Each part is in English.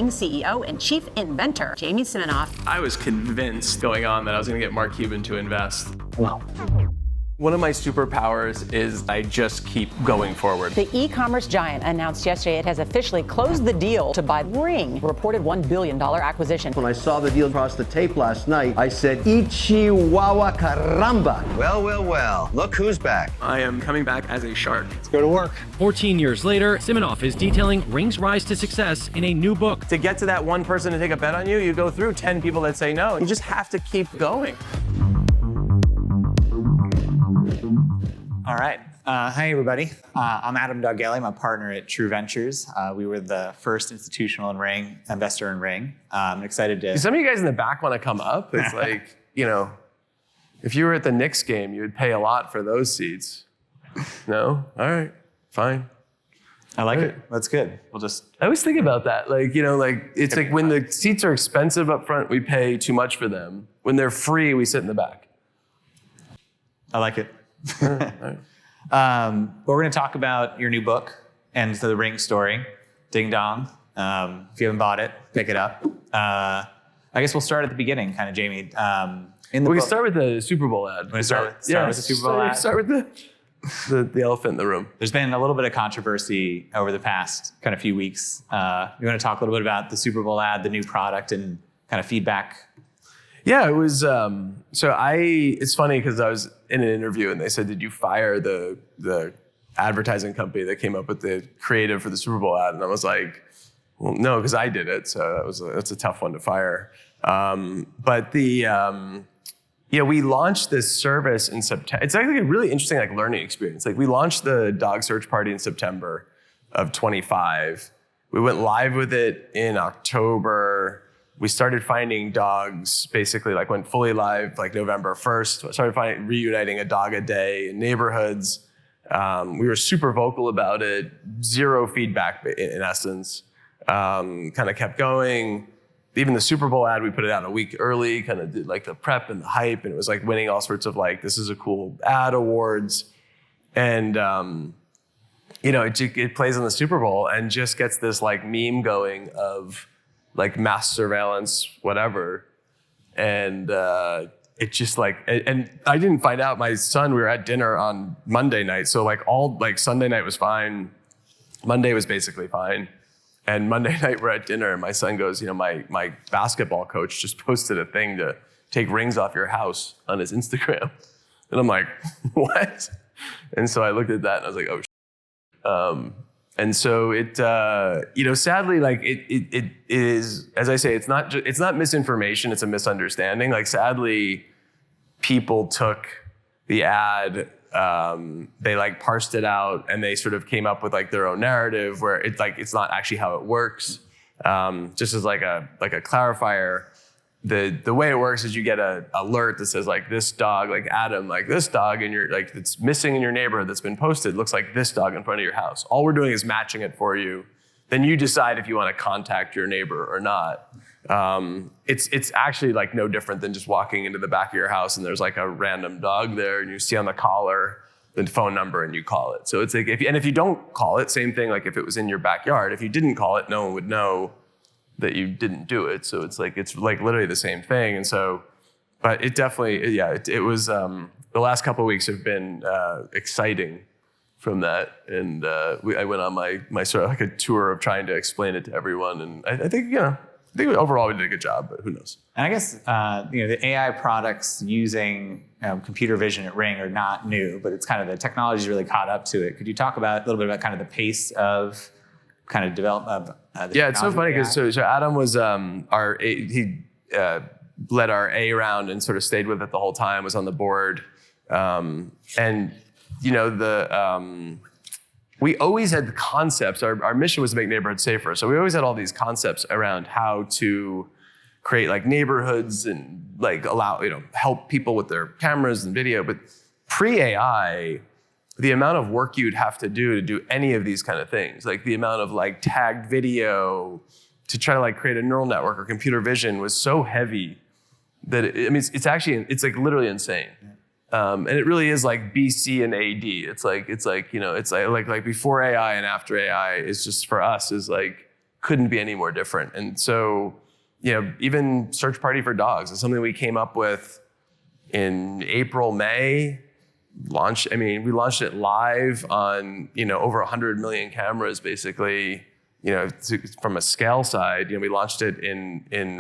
Ring CEO and chief inventor, Jamie Siminoff. I was convinced going on that I was going to get Mark Cuban to invest. Wow. One of my superpowers is I just keep going forward. The e-commerce giant announced yesterday it has officially closed the deal to buy Ring, a reported $1 billion acquisition. When I saw the deal across the tape last night, I said, Ichiwawa caramba. Well, look who's back. I am coming back as a shark. Let's go to work. 14 years later, Siminoff is detailing Ring's rise to success in a new book. To get to that one person to take a bet on you, you go through 10 people that say no. You just have to keep going. All right. Hi, everybody. I'm Adam Galli. I'm a partner at True Ventures. We were the first institutional investor in Ring. I'm excited to... Some of you guys in the back want to come up. It's like, if you were at the Knicks game, you would pay a lot for those seats. No? All right. Fine. I like it. That's good. We'll just... I always think about that. It's like when the seats are expensive up front, we pay too much for them. When they're free, we sit in the back. I like it. But we're going to talk about your new book and the Ring story, Ding Dong. If you haven't bought it, pick it up. I guess we'll start at the beginning, kind of, Jamie. We can start with the Super Bowl ad. Want to start with the Super Bowl ad? Start with the elephant in the room. There's been a little bit of controversy over the past kind of few weeks. You want to talk a little bit about the Super Bowl ad, the new product, and kind of feedback? Yeah, it was, it's funny because I was in an interview and they said, did you fire the advertising company that came up with the creative for the Super Bowl ad? And I was like, well, no, because I did it. So that's a tough one to fire. We launched this service in September. It's actually a really interesting learning experience. We launched the dog search party in September of 25. We went live with it in October. We started finding dogs, basically went fully live November 1st. Started reuniting a dog a day in neighborhoods. We were super vocal about it, zero feedback in essence. Kind of kept going. Even the Super Bowl ad, we put it out a week early, kind of did the prep and the hype, and it was winning all sorts of this is a cool ad awards. And it plays in the Super Bowl and just gets this meme going of mass surveillance, whatever. And it just and I didn't find out. My son, we were at dinner on Monday night. So all Sunday night was fine. Monday was basically fine. And Monday night we're at dinner and my son goes, my basketball coach just posted a thing to take rings off your house on his Instagram. And I'm like, what? And so I looked at that and I was like, oh, and so it, sadly, it is, as I say, it's not misinformation, it's a misunderstanding. Sadly, people took the ad, they parsed it out and they sort of came up with their own narrative where it's not actually how it works. Just as a clarifier, the way it works is you get an alert that says this dog, Adam, this dog in your that's missing in your neighborhood that's been posted looks like this dog in front of your house. All we're doing is matching it for you. Then you decide if you want to contact your neighbor or not. It's actually no different than just walking into the back of your house and there's a random dog there and you see on the collar the phone number and you call it. So it's if you don't call it, same thing if it was in your backyard. If you didn't call it, no one would know that you didn't do it. So it's literally the same thing. And so, but it definitely, it was, the last couple of weeks have been exciting from that. And I went on my sort of a tour of trying to explain it to everyone. And I think, I think overall we did a good job, but who knows? And I guess, the AI products using computer vision at Ring are not new, but it's kind of the technology's really caught up to it. Could you talk a little bit about kind of the pace of kind of development of it's so funny because so Adam was he led our A round and sort of stayed with it the whole time, was on the board. We always had the concepts. Our mission was to make neighborhoods safer. So we always had all these concepts around how to create neighborhoods and allow, help people with their cameras and video. But pre-AI, the amount of work you'd have to do any of these kind of things, the amount of tagged video to try to create a neural network or computer vision was so heavy that it's literally insane. And it really is BC and AD. It's before AI and after AI is just for us is couldn't be any more different. And so, even search party for dogs is something we came up with in April, May. We launched it live on, over 100 million cameras, basically, from a scale side. We launched it in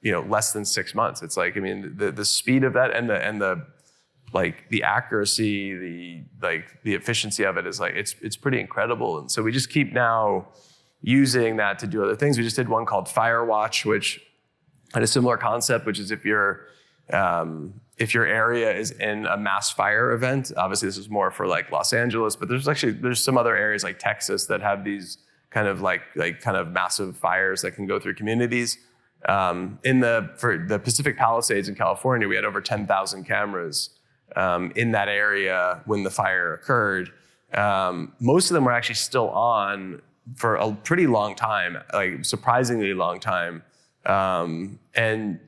less than 6 months. It's like, the speed of that and the accuracy, the efficiency of it is like, it's pretty incredible. And so we just keep now using that to do other things. We just did one called Firewatch, which had a similar concept, which is if your area is in a mass fire event, obviously this is more for like Los Angeles, but there's some other areas like Texas that have these kind of massive fires that can go through communities. For the Pacific Palisades in California, we had over 10,000 cameras in that area when the fire occurred. Most of them were actually still on for a pretty long time, like surprisingly long time. And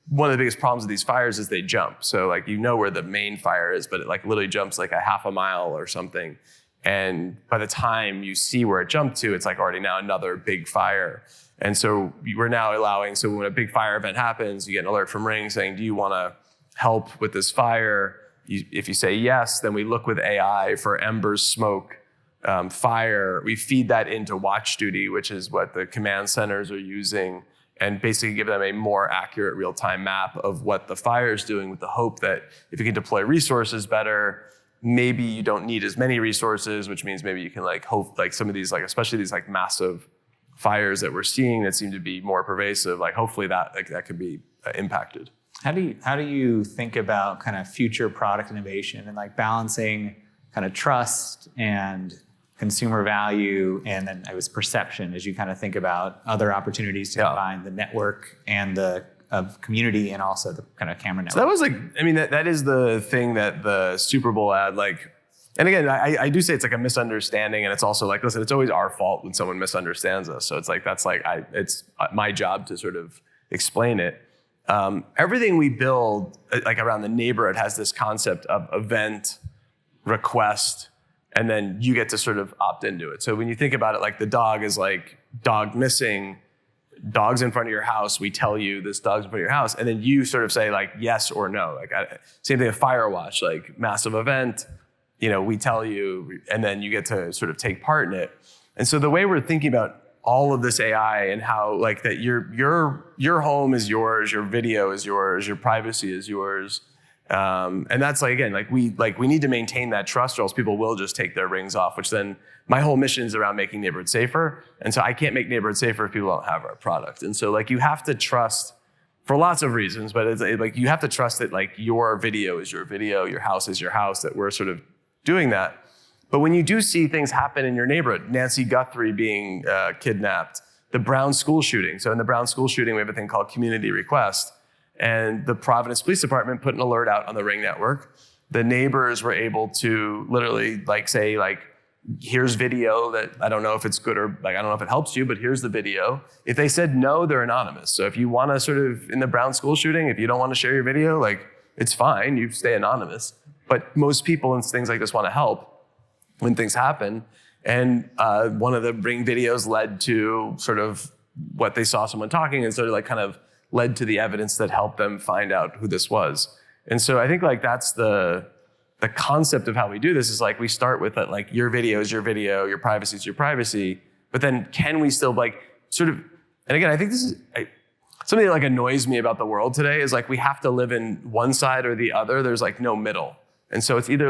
one of the biggest problems with these fires is they jump. So where the main fire is, but it literally jumps like a half a mile or something. And by the time you see where it jumped to, it's already now another big fire. And so we're now so when a big fire event happens, you get an alert from Ring saying, do you want to help with this fire? If you say yes, then we look with AI for embers, smoke, fire. We feed that into Watch Duty, which is what the command centers are using, and basically give them a more accurate real-time map of what the fire is doing, with the hope that if you can deploy resources better, maybe you don't need as many resources, which means maybe you can hope some of these especially these massive fires that we're seeing that seem to be more pervasive, hopefully that could be impacted. How do you think about kind of future product innovation and balancing kind of trust and consumer value and then perception as you kind of think about other opportunities to combine the network and the community and also the kind of camera network? So that was that is the thing that the Super Bowl ad and again, I do say it's a misunderstanding, and it's also listen, it's always our fault when someone misunderstands us. So it's it's my job to sort of explain it. Everything we build around the neighborhood has this concept of event, request, and then you get to sort of opt into it. So when you think about it, the dog is dog missing, dog's in front of your house, we tell you this dog's in front of your house, and then you sort of say yes or no. Same thing with Firewatch, massive event, we tell you, and then you get to sort of take part in it. And so the way we're thinking about all of this AI and how that your home is yours, your video is yours, your privacy is yours. And that's again, we need to maintain that trust, or else people will just take their Rings off, which then my whole mission is around making neighborhoods safer. And so I can't make neighborhoods safer if people don't have our product. And so you have to trust for lots of reasons, but it's you have to trust that your video is your video, your house is your house, that we're sort of doing that. But when you do see things happen in your neighborhood, Nancy Guthrie being kidnapped, the Brown school shooting. So in the Brown school shooting, we have a thing called community request. And the Providence Police Department put an alert out on the Ring network. The neighbors were able to literally say here's video that I don't know if it's good or I don't know if it helps you, but here's the video. If they said no, they're anonymous. So if you want to sort of, in the Brown school shooting, if you don't want to share your video, it's fine, you stay anonymous. But most people in things like this want to help when things happen. And one of the Ring videos led to sort of what they saw someone talking, and sort of kind of led to the evidence that helped them find out who this was. And so I think that's the concept of how we do this is we start with that, your video is your video, your privacy is your privacy, but then can we still sort of, and again, I think this is something that annoys me about the world today is we have to live in one side or the other. There's no middle. And so it's either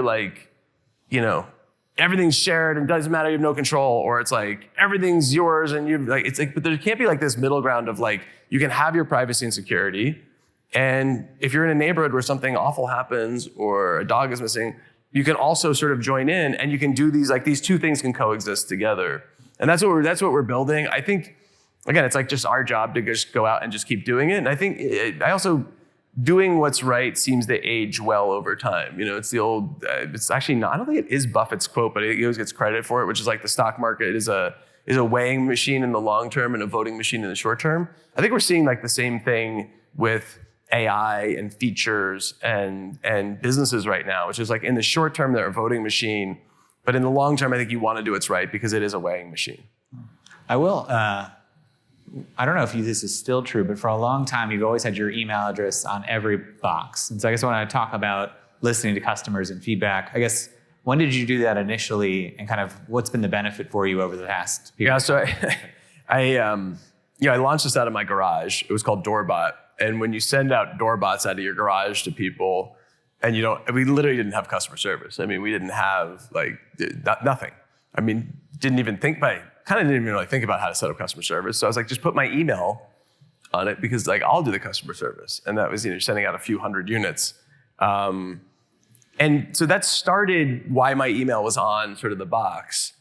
everything's shared and doesn't matter, you have no control, or it's everything's yours and you but there can't be this middle ground of you can have your privacy and security, and if you're in a neighborhood where something awful happens or a dog is missing, you can also sort of join in, and you can do these two things can coexist together. And that's what we're building. I think again, it's just our job to just go out and just keep doing it. And I think I also doing what's right seems to age well over time. It's the old, it's actually not, I don't think it is Buffett's quote, but he always gets credit for it, which is the stock market is a weighing machine in the long term and a voting machine in the short term. I think we're seeing the same thing with AI and features and businesses right now, which is in the short term, they're a voting machine, but in the long term, I think you want to do what's right because it is a weighing machine. I will. I don't know if this is still true, but for a long time, you've always had your email address on every box. And so I guess I want to talk about listening to customers and feedback. I guess, when did you do that initially, and kind of what's been the benefit for you over the past few years? So I launched this out of my garage. It was called Doorbot. And when you send out Doorbots out of your garage to people, and we literally didn't have customer service. I mean, we didn't have nothing. I mean, didn't even really think about how to set up customer service. So I was like, just put my email on it, because I'll do the customer service. And that was, sending out a few hundred units. And so that started why my email was on sort of the box.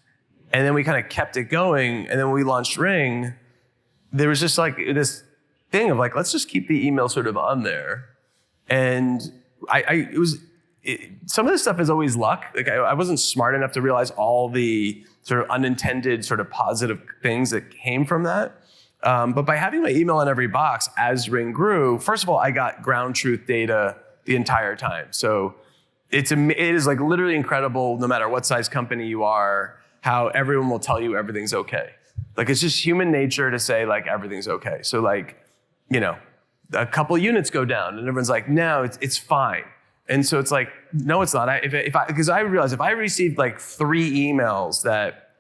And then we kind of kept it going. And then when we launched Ring, there was just this thing of let's just keep the email sort of on there. And some of this stuff is always luck. I wasn't smart enough to realize all the sort of unintended sort of positive things that came from that. But by having my email on every box as Ring grew, first of all, I got ground truth data the entire time. So it is literally incredible, no matter what size company you are, how everyone will tell you everything's okay. It's just human nature to say everything's okay. So a couple units go down and everyone's like, no, it's fine. And so it's no, it's not. Because I realized if I received 3 emails that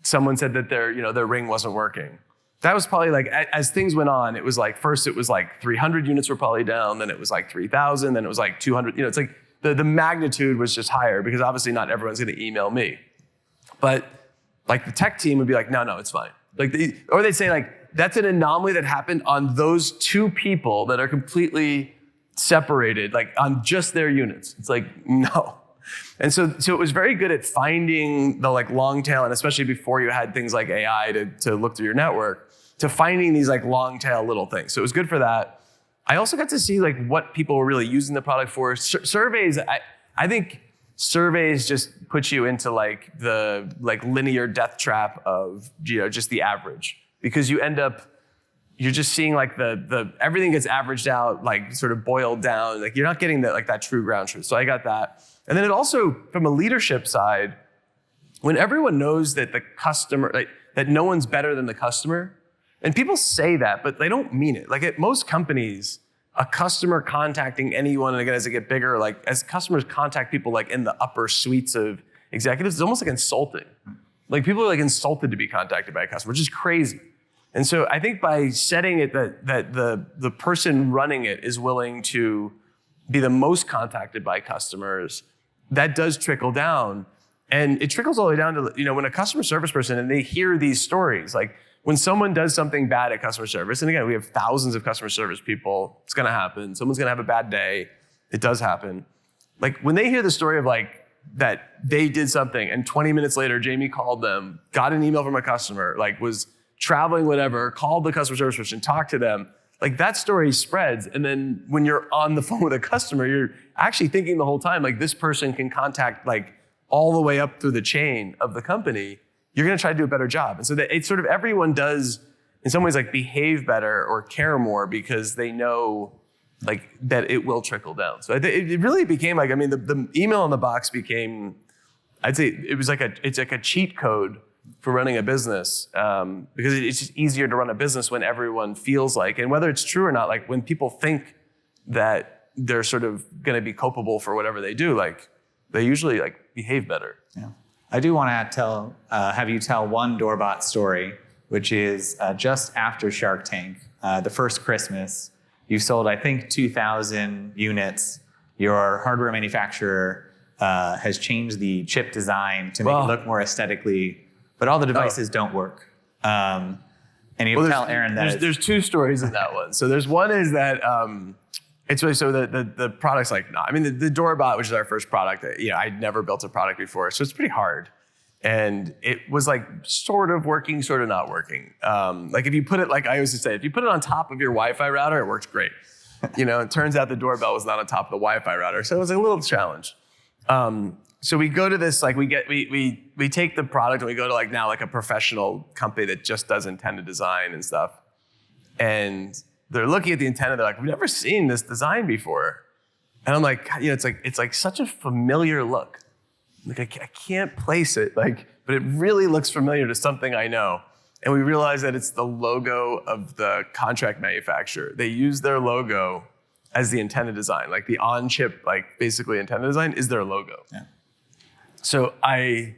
someone said that their Ring wasn't working, that was probably as things went on, it was first it was 300 units were probably down, then it was 3,000, then it was 200. It's the magnitude was just higher, because obviously not everyone's going to email me. But the tech team would be no, it's fine. Or they'd say that's an anomaly that happened on those 2 people that are completely separated, on just their units. It's no. And so it was very good at finding the long tail, and especially before you had things like AI to look through your network, to finding these long tail little things. So it was good for that. I also got to see what people were really using the product for. Surveys, I think surveys just put you into the linear death trap of just the average, because you end up, you're just seeing the everything gets averaged out, sort of boiled down. You're not getting that true ground truth. So I got that. And then it also, from a leadership side, when everyone knows that the customer, that no one's better than the customer, and people say that, but they don't mean it. At most companies, a customer contacting anyone, and again, as they get bigger, as customers contact people in the upper suites of executives, it's almost insulting. People are insulted to be contacted by a customer, which is crazy. And so I think by setting it that the person running it is willing to be the most contacted by customers, that does trickle down. And it trickles all the way down to, when a customer service person, and they hear these stories, when someone does something bad at customer service, and again, we have thousands of customer service people, it's gonna happen. Someone's gonna have a bad day. It does happen. When they hear the story of that they did something, and 20 minutes later, Jamie called them, got an email from a customer, was traveling, whatever, called the customer service person, talked to them, that story spreads. And then when you're on the phone with a customer, you're actually thinking the whole time, this person can contact all the way up through the chain of the company. You're going to try to do a better job. And so that it's sort of everyone does in some ways behave better or care more, because they know that it will trickle down. So it really became the email in the box became, I'd say it was it's a cheat code for running a business, because it's just easier to run a business when everyone feels and whether it's true or not, when people think that they're sort of going to be culpable for whatever they do, they usually behave better. Yeah. I do want to have you tell one Doorbot story, which is just after Shark Tank, the first Christmas, you sold, I think, 2,000 units. Your hardware manufacturer has changed the chip design to make it look more aesthetically, but all the devices don't work. And you tell Aaron that there's 2 stories in that one. So there's one is that it's really, so the product's the Doorbot, which is our first product, I'd never built a product before, so it's pretty hard. And it was sort of working, sort of not working. If you put it, I always say, if you put it on top of your Wi-Fi router, it works great. It turns out the Doorbell was not on top of the Wi-Fi router, so it was a little challenge. So we go to this, we take the product and we go to now a professional company that just does intended design and stuff. And they're looking at the antenna, they're we've never seen this design before. And I'm it's such a familiar look. I can't place it, but it really looks familiar to something I know. and we realized that it's the logo of the contract manufacturer. They use their logo as the antenna design, like the on-chip, like basically antenna design is their logo. Yeah. So I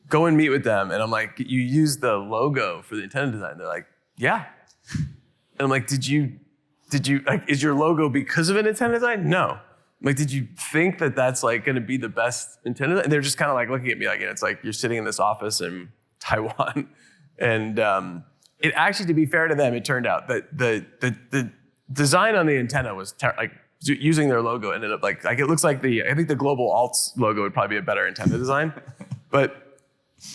go and meet with them, and I'm like, you use the logo for the antenna design? They're like, yeah. And I'm like, did you like, is your logo because of an antenna design? No. I'm like, did you think that that's like going to be the best antenna? And they're just kind of like looking at me like, it's like you're sitting in this office in Taiwan. And it actually, to be fair to them, it turned out that the design on the antenna was like using their logo ended up like it looks like I think the Global Alts logo would probably be a better antenna design. But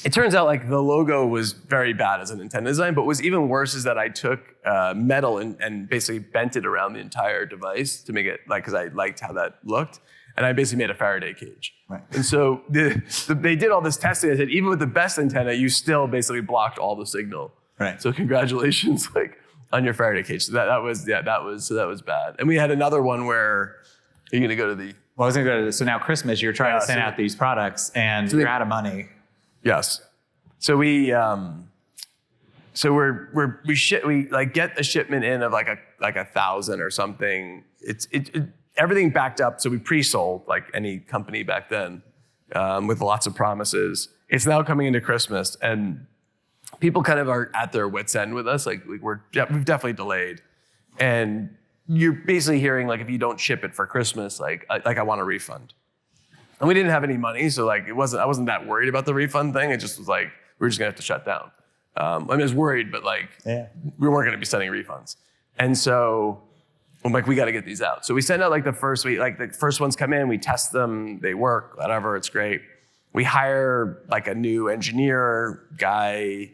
it turns out like the logo was very bad as an antenna design, but what was even worse is that I took metal and basically bent it around the entire device to make it like, because I liked how that looked. And I basically made a Faraday cage. Right. And so they did all this testing. I said, even with the best antenna, you still basically blocked all the signal. Right. So congratulations, like on your Faraday cage. So that was bad. And we had another one where you're gonna go to the. Well, I was gonna go to this. So now Christmas, you're trying to send out these products, and you're out of money. Yes. So we get a shipment in of like 1,000 or something. Everything backed up, so we pre-sold like any company back then with lots of promises. It's now coming into Christmas, and people kind of are at their wits' end with us. Like we've definitely delayed, and you're basically hearing like if you don't ship it for Christmas, like I want a refund. And we didn't have any money, so like I wasn't that worried about the refund thing. It just was like we were just gonna have to shut down. I was worried, but like we weren't gonna be sending refunds, and so. I'm like, we got to get these out. So we send out like the first ones come in, we test them, they work, whatever, it's great. We hire like a new engineer guy.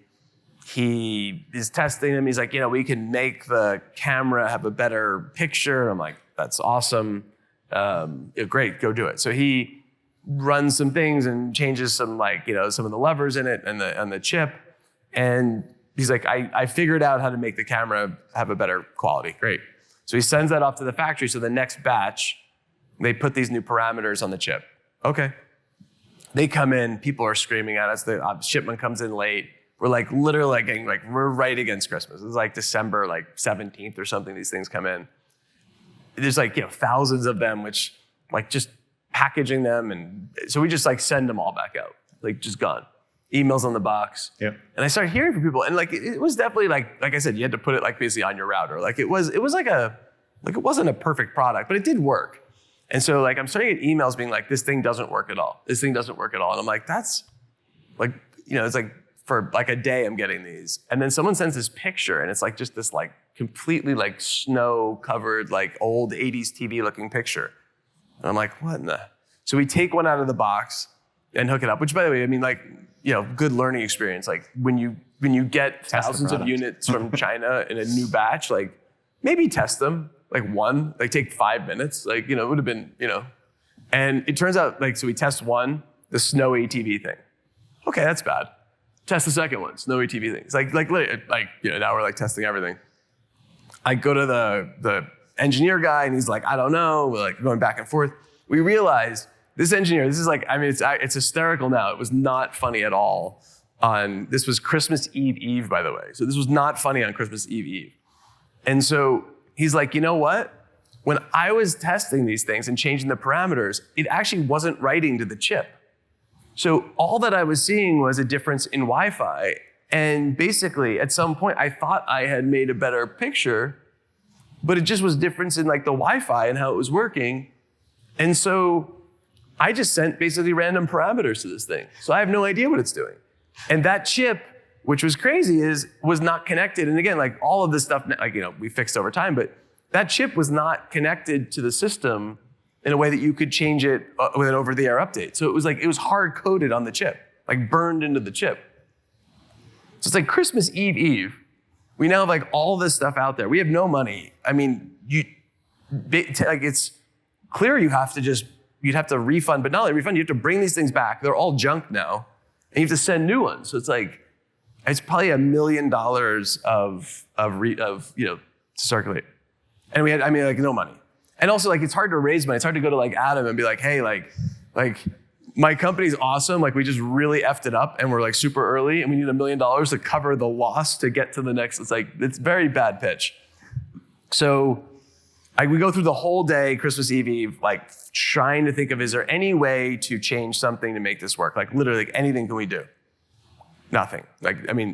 He is testing them. He's like, we can make the camera have a better picture. I'm like, that's awesome. Great, go do it. So he runs some things and changes some some of the levers in it and the chip. And he's like, I figured out how to make the camera have a better quality. Great. So he sends that off to the factory. So the next batch, they put these new parameters on the chip. Okay. They come in, people are screaming at us. The shipment comes in late. We're like literally getting we're right against Christmas. It's like December 17th or something. These things come in. There's thousands of them, which just packaging them. And so we just send them all back out, just gone. Emails on the box. Yep. And I started hearing from people, and it was definitely like I said, you had to put it basically on your router. It wasn't a perfect product, but it did work. And so I'm starting to get emails being like, this thing doesn't work at all. This thing doesn't work at all. And I'm like, that's it's for a day I'm getting these. And then someone sends this picture, and it's just this completely snow covered old 80s TV looking picture. And I'm like, what in the? So we take one out of the box and hook it up, which by the way, I mean good learning experience. When you get thousands of units from China in a new batch, maybe test them, one, take 5 minutes, it would have been, and it turns out so we test one, the snowy TV thing. Okay, that's bad. Test the second one, snowy TV thing. It's literally, now we're testing everything. I go to the engineer guy, and he's like, I don't know. We're going back and forth. We realized this engineer, this is it's hysterical now. It was not funny at all this was Christmas Eve, by the way. So this was not funny on Christmas Eve. And so he's like, you know what? When I was testing these things and changing the parameters, it actually wasn't writing to the chip. So all that I was seeing was a difference in Wi-Fi. And basically, at some point, I thought I had made a better picture, but it just was difference in the Wi-Fi and how it was working. And so I just sent basically random parameters to this thing. So I have no idea what it's doing. And that chip, which was crazy, was not connected. And again, all of this stuff, we fixed over time, but that chip was not connected to the system in a way that you could change it with an over-the-air update. So it was hard-coded on the chip, burned into the chip. So it's Christmas Eve. We now have all this stuff out there. We have no money. I mean, it's clear you'd have to refund, but not only refund, you have to bring these things back. They're all junk now, and you have to send new ones. So it's probably $1 million to circulate, and we had no money. And also it's hard to raise money. It's hard to go to Adam and be like, hey, my company's awesome. Like we just really effed it up and we're like super early and we need $1 million to cover the loss to get to the next. It's very bad pitch. So we go through the whole day, Christmas Eve, like trying to think of, is there any way to change something to make this work? Like literally, like, anything can we do? Nothing.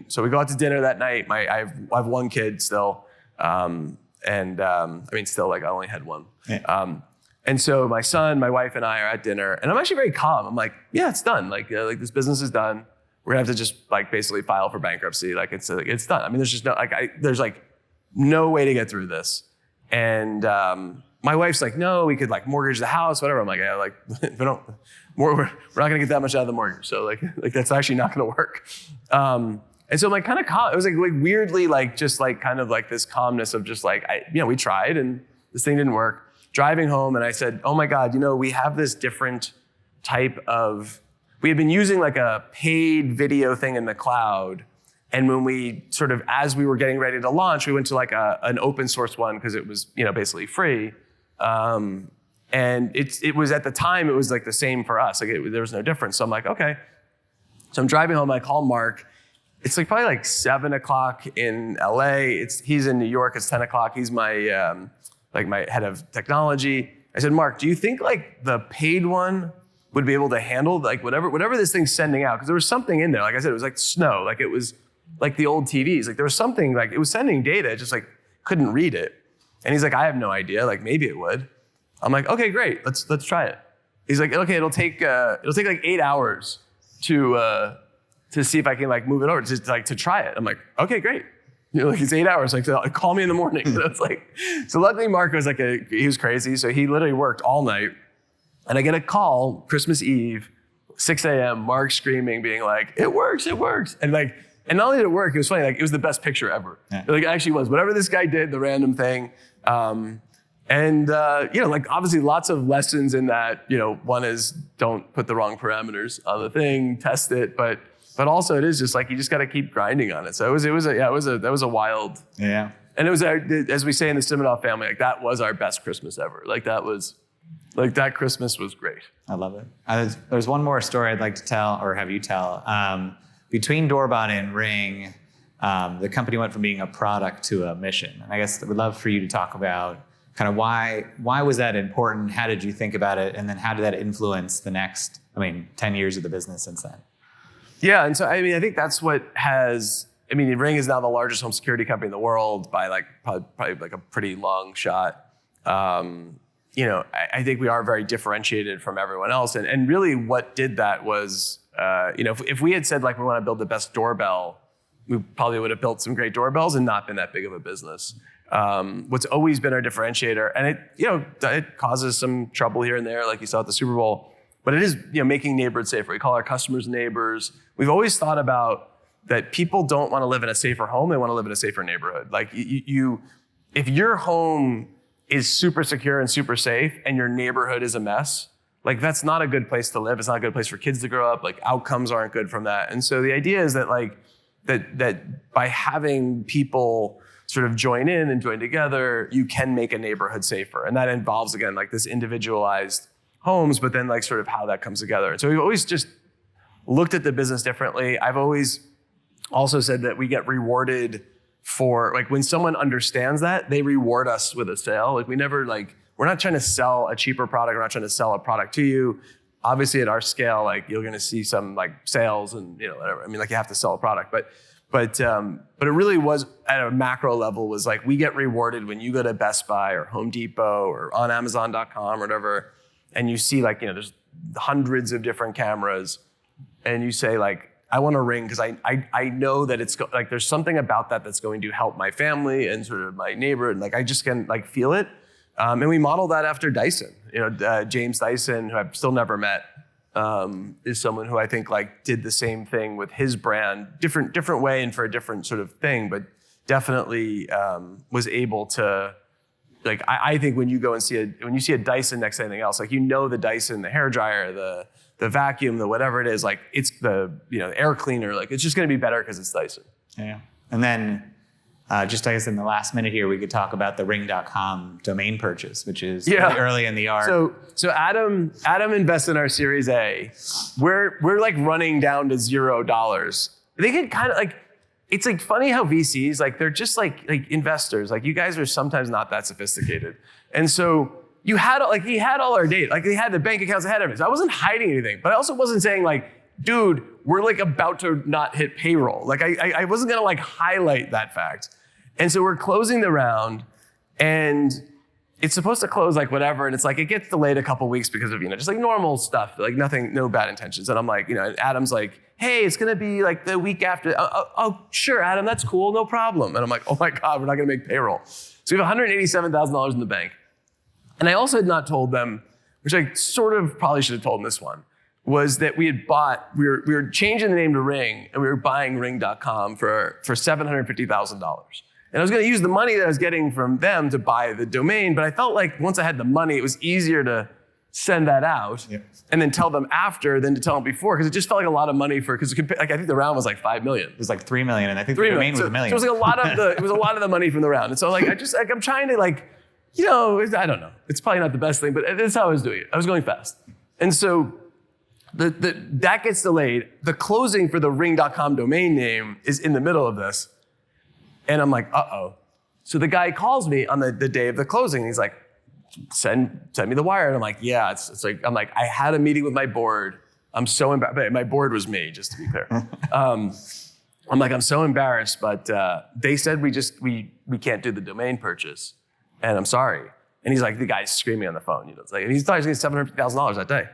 So we go out to dinner that night. I have one kid still. Still, like I only had one. Yeah. And so my son, my wife, and I are at dinner, and I'm actually very calm. I'm like, yeah, it's done. Like this business is done. We're gonna have to just like basically file for bankruptcy. Like it's done. I mean, there's just no there's like no way to get through this. And my wife's like, no, we could like mortgage the house, whatever. I'm like, yeah, like we're not gonna get that much out of the mortgage. So like that's actually not gonna work. And so I'm like kind of calm. It was like weirdly like just like kind of like this calmness of just like we tried and this thing didn't work. Driving home and I said, oh my God, we have this different type of, we had been using like a paid video thing in the cloud. And when we sort of, as we were getting ready to launch, we went to like an open source one because it was, basically free. And it was at the time, it was like the same for us. Like there was no difference. So I'm like, okay. So I'm driving home, I call Mark. It's like probably like 7:00 in LA. He's in New York, it's 10:00. He's my head of technology. I said, Mark, do you think like the paid one would be able to handle like whatever this thing's sending out? Because there was something in there. Like I said, it was like snow. Like it was like the old TVs. Like there was something like it was sending data, just like couldn't read it. And he's like, I have no idea. Like maybe it would. I'm like, okay, great. Let's try it. He's like, okay, it'll take like 8 hours to see if I can like move it over to try it. I'm like, okay, great. Like it's 8 hours. Like, so call me in the morning. So it's like, so luckily Mark was like he was crazy. So he literally worked all night. And I get a call Christmas Eve, 6 a.m. Mark screaming, being like, it works. And like, and not only did it work, it was funny. Like it was the best picture ever. Yeah. Like it actually was. Whatever this guy did, the random thing. Like obviously lots of lessons in that. One is don't put the wrong parameters on the thing, test it, but also it is just like you just got to keep grinding on it. So that was a wild. Yeah. And it was as we say in the Siminoff family, like that was our best Christmas ever. Like that Christmas was great. I love it. There's one more story I'd like to tell or have you tell. Between Doorbell and Ring, the company went from being a product to a mission. And I guess I would love for you to talk about kind of why was that important? How did you think about it? And then how did that influence the next, 10 years of the business since then? Yeah, and so I think that's what has. Ring is now the largest home security company in the world by like probably like a pretty long shot. I think we are very differentiated from everyone else, and really what did that was, if we had said like we want to build the best doorbell, we probably would have built some great doorbells and not been that big of a business. What's always been our differentiator, and it causes some trouble here and there, like you saw at the Super Bowl. But it is, making neighborhoods safer. We call our customers neighbors. We've always thought about that people don't want to live in a safer home, they want to live in a safer neighborhood. Like if your home is super secure and super safe and your neighborhood is a mess, like that's not a good place to live. It's not a good place for kids to grow up. Like outcomes aren't good from that. And so the idea is that like that by having people sort of join in and join together, you can make a neighborhood safer. And that involves, again, like this individualized homes, but then like sort of how that comes together. And so we've always just looked at the business differently. I've always also said that we get rewarded for, like when someone understands that, they reward us with a sale. Like we're not trying to sell a cheaper product. We're not trying to sell a product to you. Obviously at our scale, like you're going to see some like sales and whatever. You have to sell a product, but it really was at a macro level was like, we get rewarded when you go to Best Buy or Home Depot or on Amazon.com or whatever, and you see like, there's hundreds of different cameras and you say like, I want a Ring because I know that it's like, there's something about that that's going to help my family and sort of my neighbor. And like, I just can like feel it. And we model that after Dyson. James Dyson, who I've still never met, is someone who I think like did the same thing with his brand, different way and for a different sort of thing, but definitely was able to, like, I think when you go and when you see a Dyson next to anything else, like, the Dyson, the hairdryer, the vacuum, the whatever it is, like it's the, air cleaner, like it's just going to be better because it's Dyson. Yeah. And then Just I guess in the last minute here, we could talk about the ring.com domain purchase, which is Yeah. really early in the arc. So Adam invested in our Series A. We're like running down to $0. They can kind of like, it's like funny how VCs, like they're just like investors. Like you guys are sometimes not that sophisticated. And so he had all our data. Like they had the bank accounts, they had everything. So I wasn't hiding anything, but I also wasn't saying like, dude, we're like about to not hit payroll. Like I wasn't gonna like highlight that fact. And so we're closing the round and it's supposed to close like whatever. And it's like, it gets delayed a couple weeks because of, just like normal stuff, like nothing, no bad intentions. And I'm like, and Adam's like, hey, it's gonna be like the week after. Oh, sure, Adam, that's cool, no problem. And I'm like, oh my God, we're not gonna make payroll. So we have $187,000 in the bank. And I also had not told them, which I sort of probably should have told them this one, was that we were changing the name to Ring and we were buying ring.com for $750,000. And I was gonna use the money that I was getting from them to buy the domain, but I felt like once I had the money, it was easier to send that out and then tell them after than to tell them before, because it just felt like a lot of money because I think the round was like $5 million. It was like $3 million, and I think the domain was $1 million. So it was like it was a lot of the money from the round. And so like I'm trying to I don't know. It's probably not the best thing, but that's how I was doing it. I was going fast. And so that gets delayed. The closing for the ring.com domain name is in the middle of this. And I'm like, uh-oh. So the guy calls me on the day of the closing. He's like, send me the wire. And I'm like, yeah, I'm like, I had a meeting with my board. I'm so embarrassed. My board was me, just to be clear. I'm like, I'm so embarrassed, but they said we can't do the domain purchase. And I'm sorry. And he's like, the guy's screaming on the phone. It's like, and he thought he was getting $750,000 that day.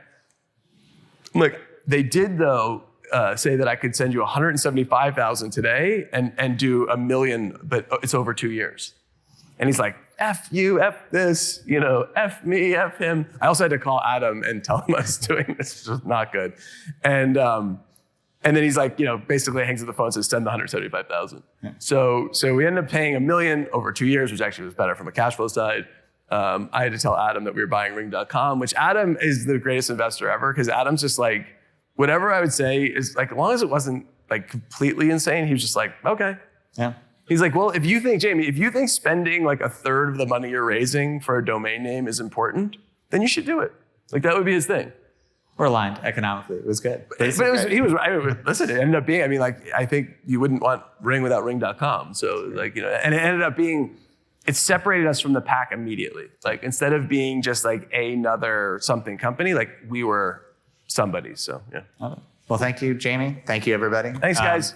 I'm like, they did though, say that I could send you $175,000 today and do $1 million, but it's over 2 years. And he's like, F you, F this, F me, F him. I also had to call Adam and tell him I was doing this, which was not good. And then he's like, basically hangs up the phone and says, send the $175,000. Yeah. So we ended up paying $1 million over 2 years, which actually was better from a cash flow side. I had to tell Adam that we were buying ring.com, which Adam is the greatest investor ever, because Adam's just like, whatever I would say is like, as long as it wasn't like completely insane, he was just like, okay. Yeah. He's like, well, Jamie, if you think spending like a third of the money you're raising for a domain name is important, then you should do it. Like that would be his thing. We're aligned economically. It was good. He was right. Listen, it ended up being, I think you wouldn't want Ring without ring.com. So and it ended up being, it separated us from the pack immediately. Like instead of being just like another something company, like we were somebody. So yeah. Well, thank you, Jamie. Thank you, everybody. Thanks, guys.